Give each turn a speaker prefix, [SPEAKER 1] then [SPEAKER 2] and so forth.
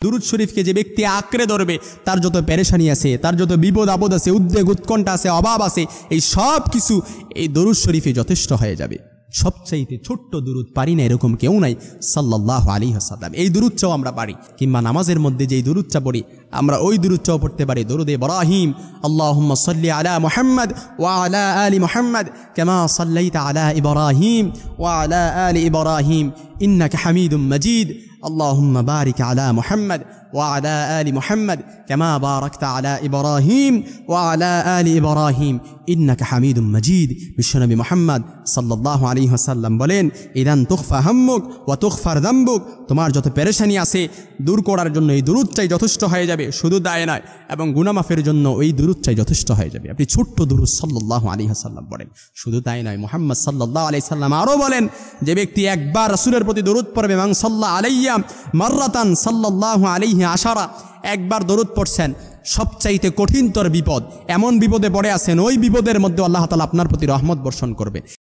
[SPEAKER 1] দুরূদ শরীফকে যে ব্যক্তি আঁকড়ে ধরবে তার যত পেরেশানি আছে, তার যত বিপদ আপদ আছে, উদ্বেগ উৎকণ্ঠা আছে, অভাব আছে, এই সব কিছু এই দুরূদ শরীফে যথেষ্ট হয়ে যাবে। সবচাইতে ছোট্ট দুরূদ পারি না এরকম কেউ নাই সাল্লাল্লাহু আলাইহি ওয়াসাল্লাম। এই দুরূদটাও আমরা পারি, কিংবা নামাজের মধ্যে যেই দুরূদটা পড়ি আমরা ওই দুরূদটাও পড়তে পারি। দরুদে ইব্রাহিম, আল্লাহুম্মা সাল্লি আলা মুহাম্মদ ওয়া আলা আলি মুহাম্মদ কামা সাল্লাইতা আলা ইব্রাহিম ওয়া আলা আলি ইব্রাহিম ইন্নাকা হামিদুম মাজিদ। আল্লাহুম্মা বারিক আলা মুহাম্মদ ওয়া আলা আলি মুহাম্মদ কামা বারাকতা আলা ইব্রাহিম ওয়া আলা আলি ইব্রাহিম ইন্নাকা হামিদুম মাজিদ। বিশ্বনবী মুহাম্মদ সাল্লাল্লাহু আলাইহি ওয়াসাল্লাম বলেন, ইদান তুখফা হাম্মুক ওয়া তুগফার যামবুক, তোমার যত পেরেশানি আছে দূর করার জন্য এই দুরূদটাই যথেষ্ট হয়ে যাবে। শুধু দায় নয়, এবং গুনাহ মাফের জন্য ওই দুরূদটাই যথেষ্ট হয়ে যাবে। আপনি ছোট্ট দুরূদ সাল্লাল্লাহু আলাইহি ওয়াসাল্লাম পড়েন। শুধু তাই নয়, মুহাম্মদ সাল্লাল্লাহু আলাইহি সাল্লাম আরও বলেন, যে ব্যক্তি একবার রাসূলের প্রতি দরুদ পড়বে, মান সাল্লা আলাইয়া মাররাতান সাল্লাল্লাহু আলাইহি আশারা, একবার দরুদ পড়ছেন, সবচাইতে কঠিনতর বিপদ, এমন বিপদে পড়ে আছেন, ওই বিপদের মধ্যে আল্লাহ তাআলা আপনার প্রতি রহমত বর্ষণ করবে।